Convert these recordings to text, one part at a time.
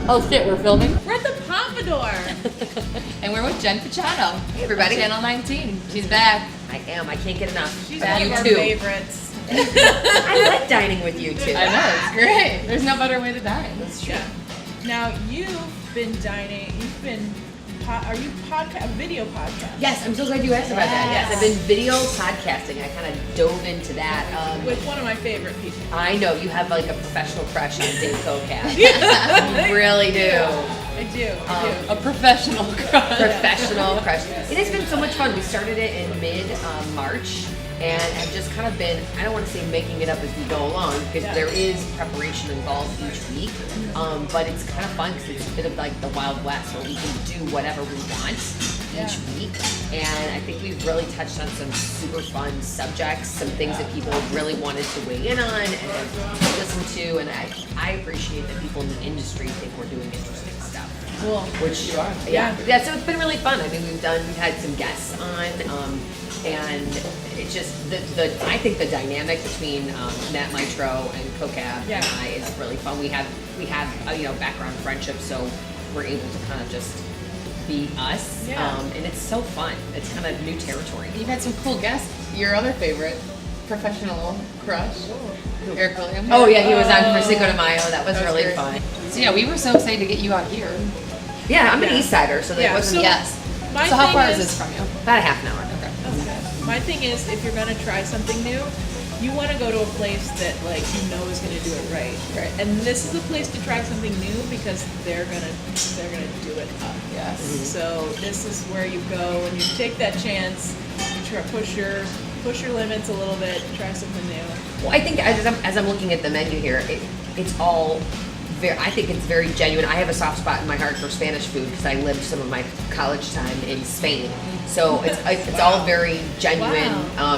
Oh shit, we're filming? We're at the Pompadour. And we're with Jen Picciano. Hey everybody. Channel 19. She's back. I am. I can't get enough. She's Bad. one of You our too. favorites. I like dining with you too. I know, it's great. There's no better way to dine. That's true. Yeah. Now you've been dining. You've been. Are you video podcast? Yes, I'm so glad you asked about that. Yes, Yes. I've been video podcasting. I kind of dove into that. With one of my favorite people. I know you have like a professional crush on Dave Kocat. You really do. I do. A professional crush. Professional crush. It has been so much fun. We started it in mid-March. And I've just kind of been, I don't want to say making it up as we go along, because there is preparation involved each week. But it's kind of fun because it's a bit of like the Wild West where we can do whatever we want each week. And I think we've really touched on some super fun subjects, some things that people really wanted to weigh in on and listen to. And I appreciate that people in the industry think we're doing interesting stuff. Cool. Which You are. Yeah, so it's been really fun. I mean, we've had some guests on, and it's just I think the dynamic between Matt Mitro and Kocat and I is really fun. We have background friendship, so we're able to kind of just be us, and it's so fun. It's kind of new territory. You've had some cool guests. Your other favorite professional crush, Eric Williams. Oh yeah, he was on for Cinco de Mayo. That was really great. fun. So yeah, we were so excited to get you out here. Yeah, I'm an East Sider, so that wasn't Yes. My So how thing far is this from you? about a half an hour. Okay. My thing is, if you're gonna try something new, you want to go to a place that like you know is gonna do it right. Right. And this is a place to try something new because they're gonna do it up. Yes. So this is where you go and you take that chance. You try push your limits a little bit. Try something new. Well, I think as I'm looking at the menu here, it's all I think it's very genuine. I have a soft spot in my heart for Spanish food because I lived some of my college time in Spain. So it's all very genuine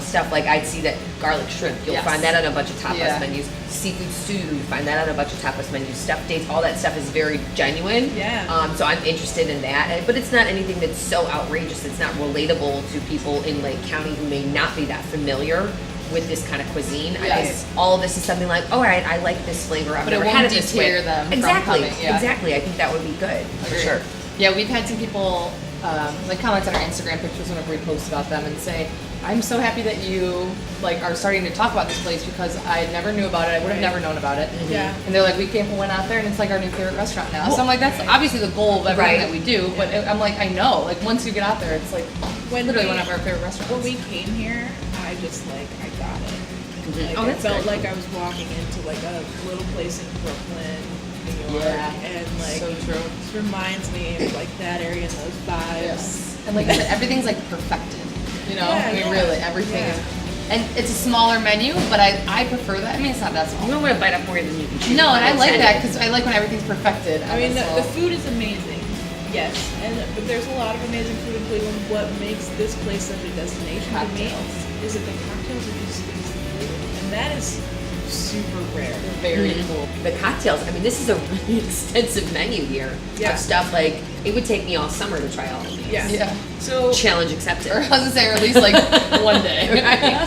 stuff. Like I'd see that garlic shrimp, you'll find that on a bunch of tapas menus. Seafood stew, you find that on a bunch of tapas menus. Stuffed dates, all that stuff is very genuine. Yeah. So I'm interested in that. But it's not anything that's so outrageous. It's not relatable to people in Lake County who may not be that familiar with this kind of cuisine. Yes. I guess all of this is something like, all right, I like this flavor. I've But it never won't had it this way. deter them from Exactly. coming, yeah. Exactly. I think that would be good for Agreed. sure. Yeah, we've had some people like comment on our Instagram pictures whenever we post about them and say, I'm so happy that you like are starting to talk about this place because I never knew about it. I would have never known about it. Yeah. And they're like, we went out there and it's like our new favorite restaurant now. So I'm like, that's obviously the goal of everything that we do. But I'm like, I know. Like once you get out there, it's like literally one of our favorite restaurants. When we came here, I just I got it. Like, Oh, I that's felt good. like I was walking into like a little place in Brooklyn, New York, and like so true. this reminds me of like that area and those vibes. Yes. And like I said, everything's like perfected. You know, Yeah, I mean, yeah. really, everything Yeah. is. And it's a smaller menu, but I prefer that. I mean, it's not that small. You don't want to bite up more than you can chew. No, and I like that because I like when everything's perfected. I mean, the food is amazing, yes, but there's a lot of amazing food in Cleveland. What makes this place such a destination to me is that the cocktails are just food, and that is super rare. very cool. The cocktails, I mean, this is a really extensive menu here of stuff like, it would take me all summer to try all of these. Yeah. So Challenge accepted. Or I was gonna say, or at least like one day.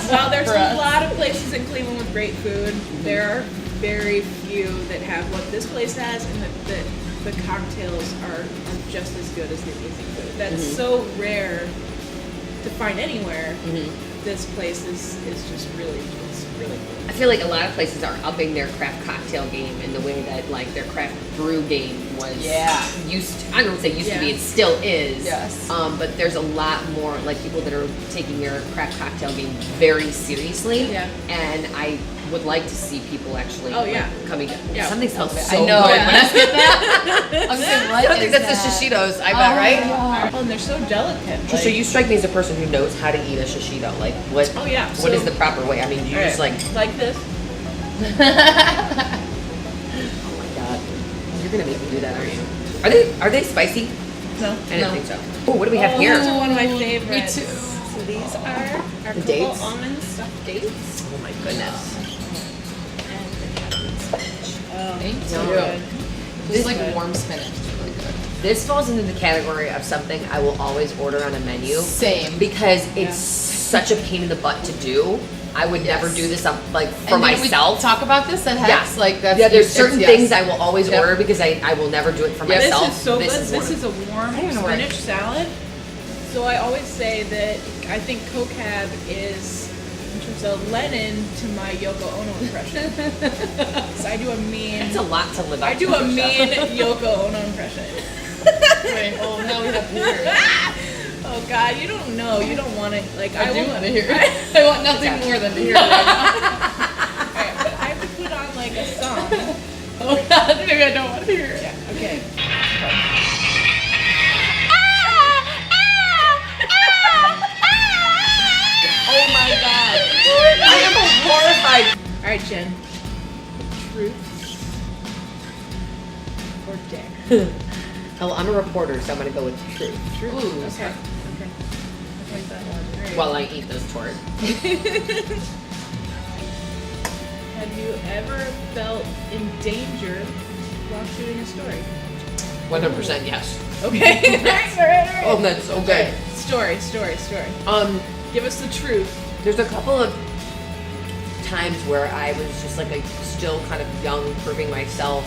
while there's For a us. lot of places in Cleveland with great food, there are very few that have what this place has, and that the cocktails are just as good as the amazing food. That's so rare to find anywhere. This place is just really cool. I feel like a lot of places are upping their craft cocktail game in the way that like their craft brew game was used to, I don't say used to be, it still is. Yes. But there's a lot more like people that are taking their craft cocktail game very seriously. Yeah. And I would like to see people actually coming to something smells so I know. good. When I get that, I'm saying, what I don't think is that's that? the shishitos, I bet, right? Yeah. Oh, and they're so delicate. So you strike me as a person who knows how to eat a shishito. Like what? Oh, yeah. What is the proper way? I mean, do you just like? like this? Oh my god, you're gonna make me do that, aren't you? Are they spicy? No. I didn't think so. Oh, what do we have These here? are one of my favorites. Me too. So these are our The cocoa dates? almond stuffed dates. Oh my goodness. And the captain spinach. Oh, Thank so you. good. This is like warm spinach. It's really good. This falls into the category of something I will always order on a menu Same. because it's such a pain in the butt to do. I would never do this up like for And didn't myself. we talk about this at Hex? Yeah. Like that's Yeah, there's certain yes. things I will always Yep. order because I will never do it for Yeah, myself. This is so good. one This of is a warm I don't know where spinach salad. So I always say that I think Cocab is in terms of Lennon to my Yoko Ono impression. So I do a mean. It's a lot to live up I do to, a Michelle. mean Yoko Ono impression. Right. Well, now we have to hear it. Oh God, you don't know. You don't want to like. I do will- want to hear it. I want nothing more than to hear it. Right Alright, but I have to put on like a song. now. Oh God, maybe I don't want to hear it. Yeah. Okay. Oh my god. I am horrified. All right, Jen. Truth or dare? Oh, I'm a reporter, so I'm gonna go with truth. Truth. Ooh. Okay. Okay. I like that one. All right. While I eat this tort. Have you ever felt endangered while shooting a story? 100% yes. Okay. All right. Oh, that's so good. Story. Give us the truth. There's a couple of times where I was just like still kind of young, proving myself,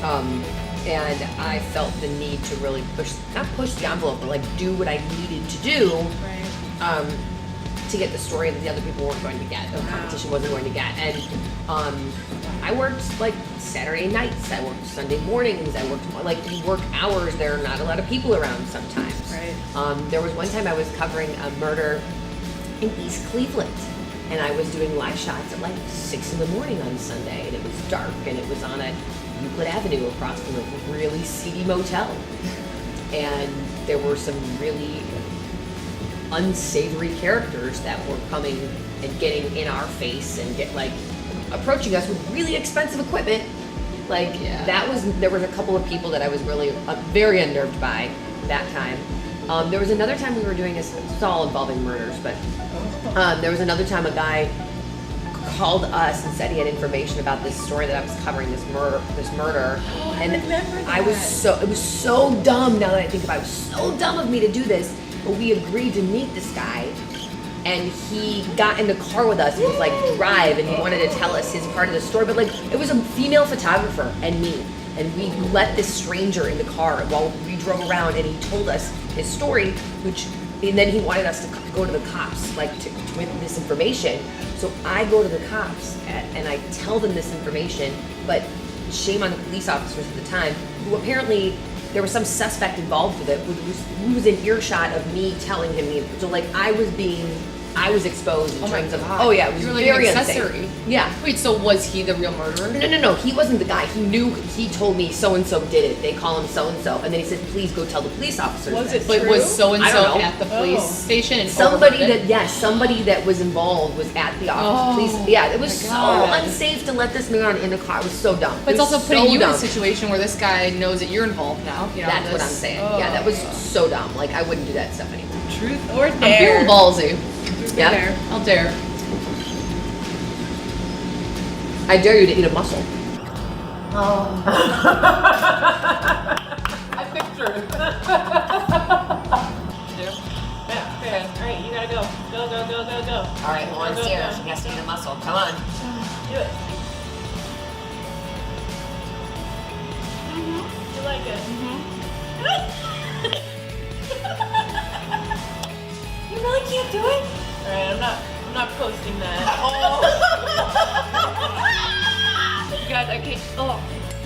and I felt the need to really not push the envelope, but like do what I needed to do Right. to get the story that the other people weren't going to get, the competition wasn't going to get. And I worked like Saturday nights, I worked Sunday mornings, I worked like you work hours. There are not a lot of people around sometimes. Right. There was one time I was covering a murder in East Cleveland, and I was doing live shots at like 6 in the morning on Sunday, and it was dark, and it was on a Euclid Avenue across from a really seedy motel, and there were some really unsavory characters that were coming and getting in our face and approaching us with really expensive equipment. Like there was a couple of people that I was really very unnerved by that time. There was another time we were doing it's all involving murders, but there was another time a guy called us and said he had information about this story that I was covering, this murder, and I remember that. it was so dumb. Now that I think about it, it was so dumb of me to do this, but we agreed to meet this guy, and he got in the car with us and was like drive, and he wanted to tell us his part of the story, but like it was a female photographer and me, and we let this stranger in the car while we drove around, and he told us his story, and then he wanted us to go to the cops, with this information. So I go to the cops and I tell them this information, but shame on the police officers at the time, who apparently there was some suspect involved with it, who was in earshot of me telling him so like I was exposed in terms of it was You were like very an unsafe. accessory. Yeah. Wait, so was he the real murderer? No, he wasn't the guy. He told me so-and-so did it. They call him so-and-so. And then he said, please go tell the police officers. Was this." it But true? was so and I don't so know. at the police Oh. station and Somebody overheard it? somebody that was involved was at the office. Oh, Police. Yeah, it was my so God. unsafe to let this man in the car. It was so dumb. But it's It was also putting so you dumb. in a situation where this guy knows that you're involved now. You know, That's what I'm saying. Yeah, that was so dumb. Like I wouldn't do that stuff anymore. Truth or I'm dare? feeling ballsy. Truth or Yeah. dare? I'll dare. I dare you to eat a mussel. I picture it. Yeah. Okay. All right, you gotta go. Go. All right, Lauren's here. She has to eat a mussel. Come on. Do it. You like it? You really can't do it? All right, I'm not posting that. You guys, I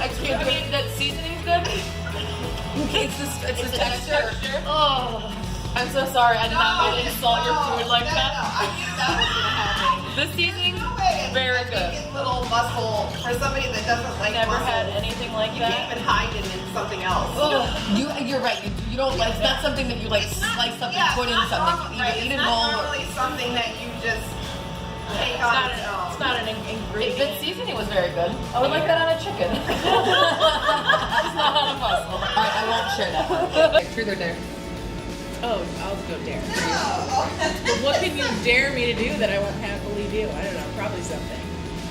can't believe that seasoning's good. It's the texture. Oh, I'm so sorry. I did not mean to insult your food like No, that. I knew that was gonna happen. The seasoning's No way. very A good. vegan little muscle for somebody that doesn't like Never muscle. had anything like You can't that. even hide it in something else. You're right. You don't like. It's not something that you like slice up and put in it's not something. normal, right? Eat It's it whole. not normally something that you just take It's on not, its own. it's not an ingredient. The seasoning was very good. I would like that on a chicken. It's not on a mussel. I won't share that. Truth or dare? Oh, I'll go dare. But what can you dare me to do that I won't happily do? I don't know. Probably something.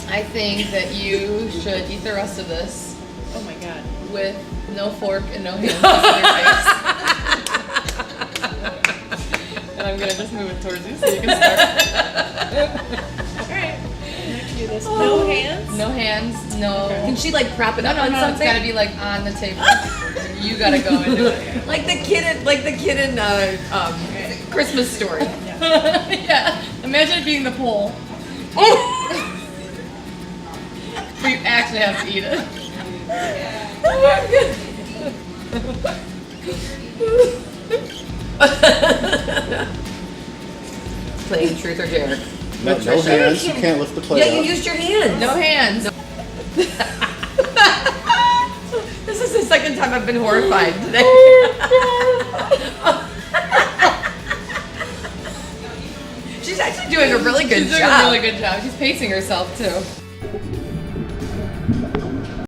I think that you should eat the rest of this Oh my god. with no fork and no hands in your face. And I'm gonna just move it towards you so you can start. do this. No hands? No hands, no. Can she like prop it No, up no, on no, it's something? gotta be like on the table. You gotta go into it. like the kid in Christmas Story. Yeah. Imagine it being the pole. But you actually have to eat it. Oh my God. Playing truth or dare. No hands. You can't lift the plate Yeah, you up. used your hand. No hands. This is the second time I've been horrified today. She's actually doing a really good She's doing job. a really good job. She's pacing herself too.